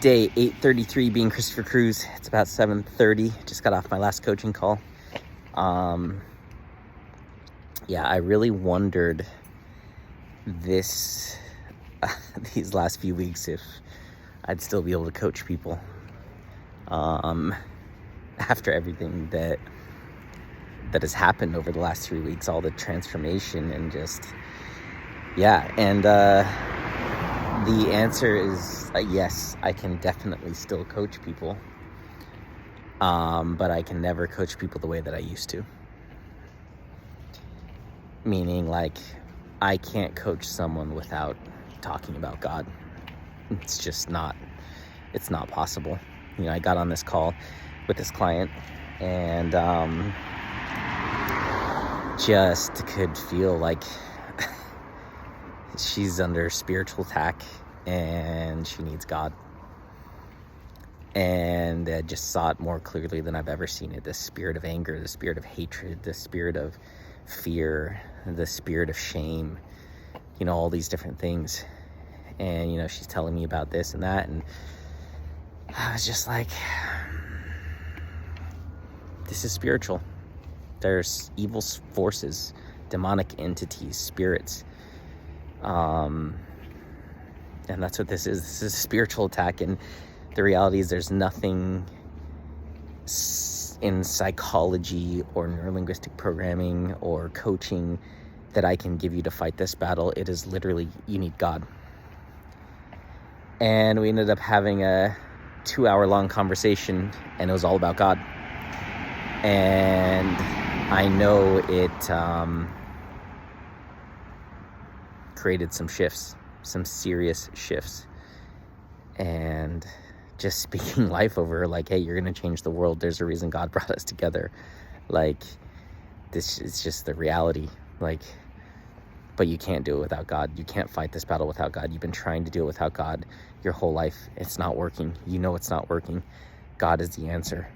Day 8:33, being Christopher Cruz. It's about 7:30. Just got off my last coaching call. I really wondered these last few weeks if I'd still be able to coach people after everything that has happened over the last 3 weeks, all the transformation and the answer is yes, I can definitely still coach people, but I can never coach people the way that I used to. Meaning, like, I can't coach someone without talking about God. It's not possible. I got on this call with this client and just could feel like she's under spiritual attack and she needs God. And I just saw it more clearly than I've ever seen it. The spirit of anger, the spirit of hatred, the spirit of fear, the spirit of shame, all these different things. And, she's telling me about this and that. And I was just like, this is spiritual. There's evil forces, demonic entities, spirits. And that's what this is. This is a spiritual attack. And the reality is there's nothing in psychology or neurolinguistic programming or coaching that I can give you to fight this battle. It is literally, you need God. And we ended up having a 2-hour-long conversation, and it was all about God. And I know it created some shifts, some serious shifts. And just speaking life over her, like, hey, you're going to change the world. There's a reason God brought us together. Like, this is just the reality. Like, but you can't do it without God. You can't fight this battle without God. You've been trying to do it without God your whole life. It's not working. It's not working. God is the answer.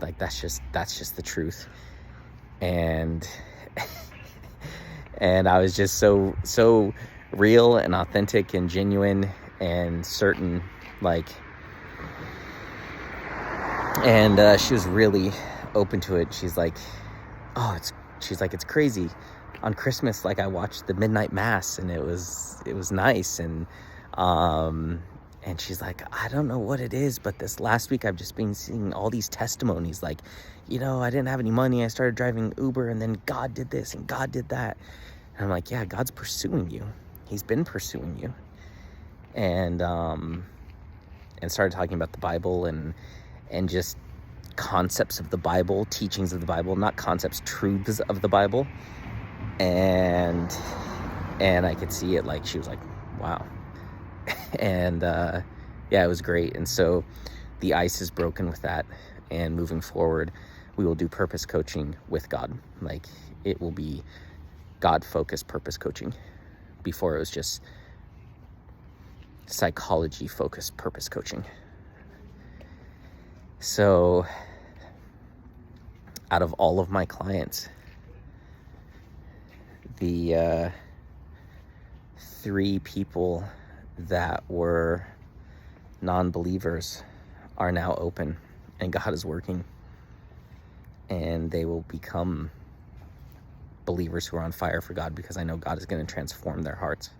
Like, that's just the truth. And and I was just so real and authentic and genuine and certain, like, and she was really open to it. She's like, it's crazy. On Christmas, like, I watched the midnight mass and it was nice. And she's like, I don't know what it is, but this last week I've just been seeing all these testimonies. Like, I didn't have any money. I started driving Uber, and then God did this and God did that. And I'm like, yeah, God's pursuing you. He's been pursuing you. And started talking about the Bible and just concepts of the Bible, teachings of the Bible, not concepts, truths of the Bible. And I could see it. Like, she was like, wow. And it was great. And so the ice is broken with that. And moving forward, we will do purpose coaching with God. Like, it will be God-focused purpose coaching. Before, it was just psychology-focused purpose coaching. So out of all of my clients, the 3 people that were non-believers are now open, and God is working, and they will become believers who are on fire for God, because I know God is going to transform their hearts,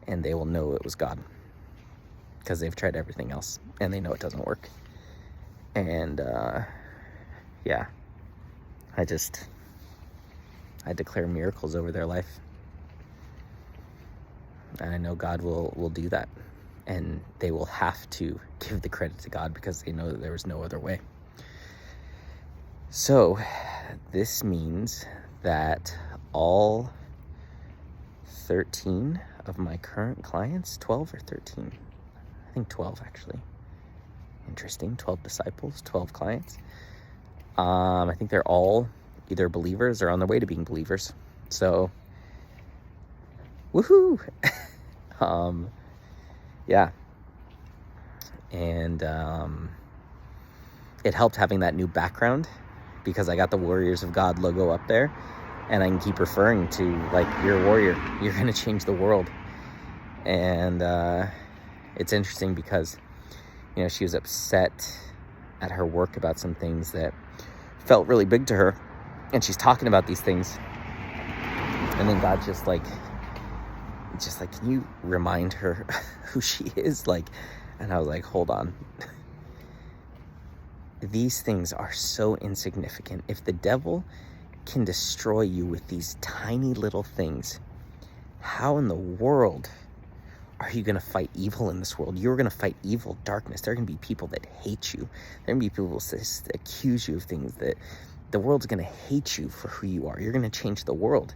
and they will know it was God, because they've tried everything else and they know it doesn't work. And I declare miracles over their life. And I know God will do that. And they will have to give the credit to God, because they know that there was no other way. So this means that all 13 of my current clients, 12 or 13, I think 12 actually. Interesting, 12 disciples, 12 clients. I think they're all either believers or on their way to being believers. So, woohoo! And it helped having that new background, because I got the Warriors of God logo up there, and I can keep referring to, like, you're a warrior, you're going to change the world. And it's interesting because she was upset at her work about some things that felt really big to her, and she's talking about these things, and then God just like, can you remind her who she is? And I was like, hold on. These things are so insignificant. If the devil can destroy you with these tiny little things, how in the world are you going to fight evil in this world? You're going to fight evil, darkness. There are going to be people that hate you. There are going to be people that accuse you of things, that the world's going to hate you for who you are. You're going to change the world.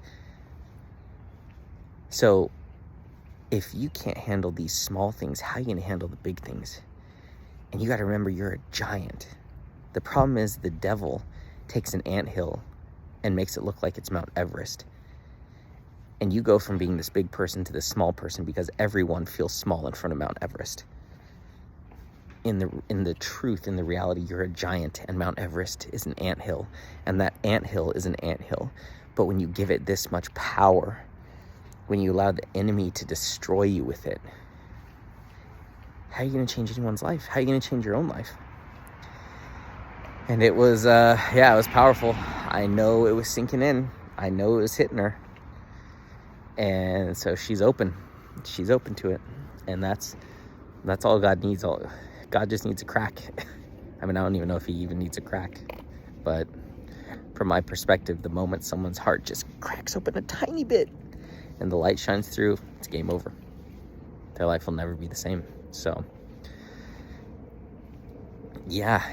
So if you can't handle these small things, how are you going to handle the big things? And you got to remember, you're a giant. The problem is the devil takes an anthill and makes it look like it's Mount Everest. And you go from being this big person to this small person because everyone feels small in front of Mount Everest. In the truth, in the reality, you're a giant, and Mount Everest is an anthill, and that anthill is an anthill. But when you give it this much power, when you allow the enemy to destroy you with it, how are you going to change anyone's life? How are you going to change your own life? And it was, it was powerful. I know it was sinking in. I know it was hitting her. And so she's open to it. And that's all God needs. God just needs a crack. I mean, I don't even know if he even needs a crack, but from my perspective, the moment someone's heart just cracks open a tiny bit and the light shines through, it's game over. Their life will never be the same. So yeah,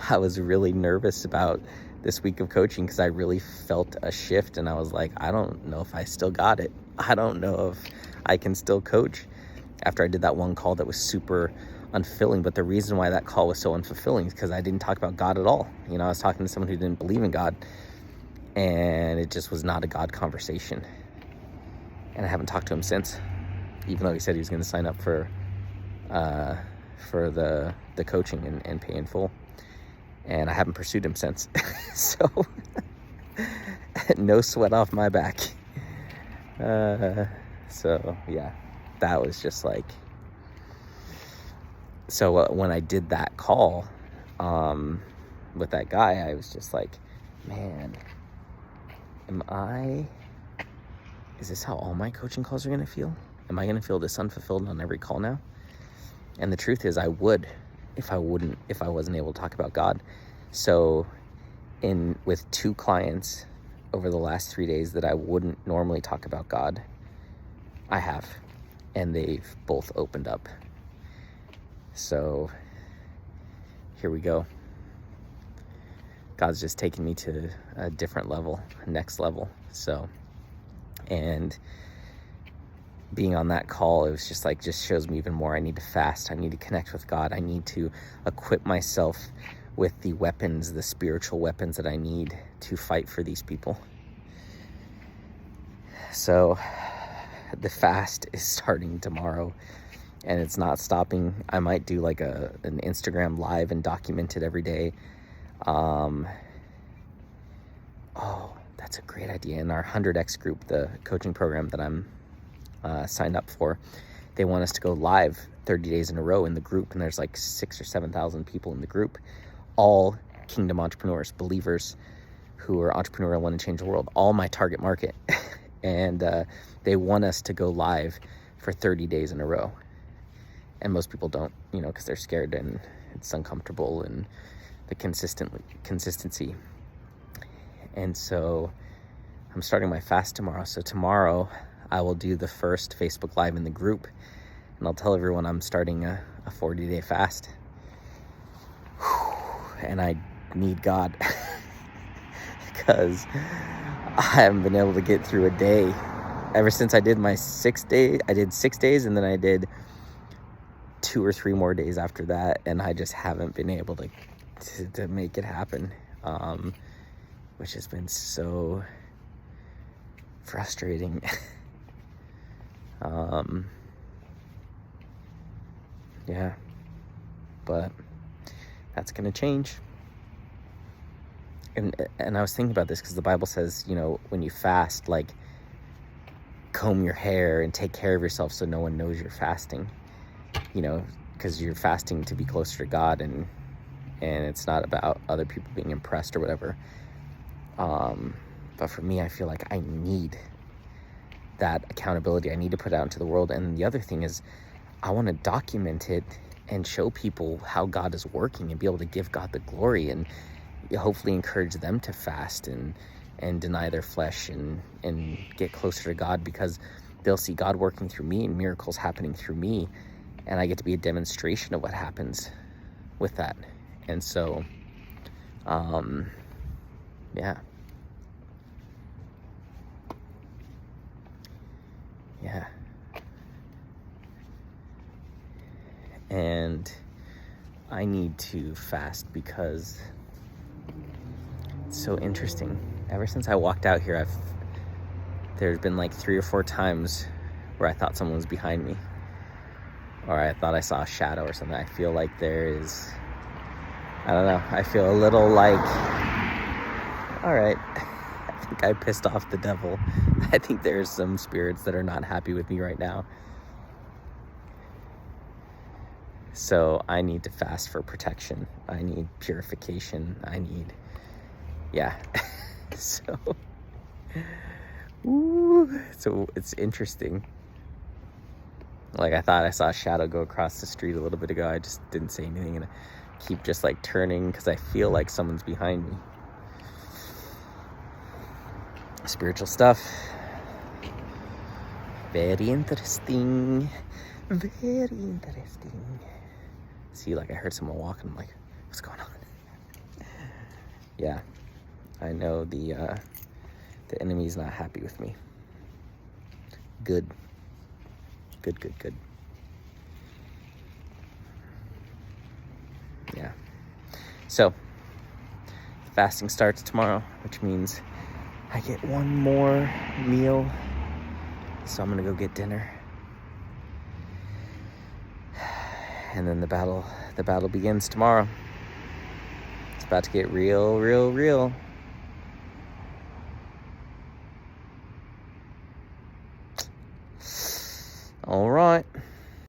I was really nervous about this week of coaching because I really felt a shift, and I was like, I don't know if I still got it. I don't know if I can still coach after I did that one call that was super unfulfilling. But the reason why that call was so unfulfilling is because I didn't talk about God at all. I was talking to someone who didn't believe in God, and it just was not a God conversation. And I haven't talked to him since, even though he said he was going to sign up for the coaching and pay in full. And I haven't pursued him since. So no sweat off my back. So yeah, that was just like, so when I did that call with that guy, I was just like, man, is this how all my coaching calls are going to feel? Am I going to feel this unfulfilled on every call now? And the truth is, I would if I wasn't able to talk about God. So with 2 clients over the last 3 days that I wouldn't normally talk about God, I have, and they've both opened up. So here we go. God's just taking me to a different level, next level. So, and being on that call, it was just shows me even more. I need to fast. I need to connect with God. I need to equip myself with the weapons, the spiritual weapons that I need to fight for these people. So the fast is starting tomorrow, and it's not stopping. I might do like an Instagram live and document it every day. That's a great idea. In our 100X group, the coaching program that I'm signed up for, they want us to go live 30 days in a row in the group, and there's like 6,000 or 7,000 people in the group, all kingdom entrepreneurs, believers who are entrepreneurial, want to change the world, all my target market. And they want us to go live for 30 days in a row. And most people don't, because they're scared and it's uncomfortable and the consistency. And so I'm starting my fast tomorrow. So tomorrow I will do the first Facebook Live in the group, and I'll tell everyone I'm starting a 40-day fast. And I need God because I haven't been able to get through a day ever since I did my 6 day. I did 6 days, and then I did 2 or 3 more days after that, and I just haven't been able to make it happen, which has been so frustrating. Yeah, but that's gonna change. And I was thinking about this because the Bible says, when you fast, like, comb your hair and take care of yourself so no one knows you're fasting. because you're fasting to be closer to God, and it's not about other people being impressed or whatever. But for me, I feel like I need that accountability. I need to put it out into the world. And the other thing is, I want to document it and show people how God is working and be able to give God the glory, and hopefully encourage them to fast and deny their flesh and get closer to God, because they'll see God working through me and miracles happening through me, and I get to be a demonstration of what happens with that. And so, yeah. And I need to fast because it's so interesting. Ever since I walked out here, there's been like 3 or 4 times where I thought someone was behind me, or I thought I saw a shadow or something. I feel like there is, I don't know, I feel a little like, all right, I think I pissed off the devil. I think there's some spirits that are not happy with me right now. So I need to fast for protection. I need purification. I need, so, it's interesting. Like, I thought I saw a shadow go across the street a little bit ago. I just didn't say anything, and I keep just like turning because I feel like someone's behind me. Spiritual stuff. Very interesting. Very interesting. See, like, I heard someone walking. I'm like, what's going on? Yeah, I know the enemy's not happy with me. Good. Yeah. So, fasting starts tomorrow, which means I get one more meal. So I'm gonna go get dinner. And then the battle begins tomorrow. It's about to get real. All right.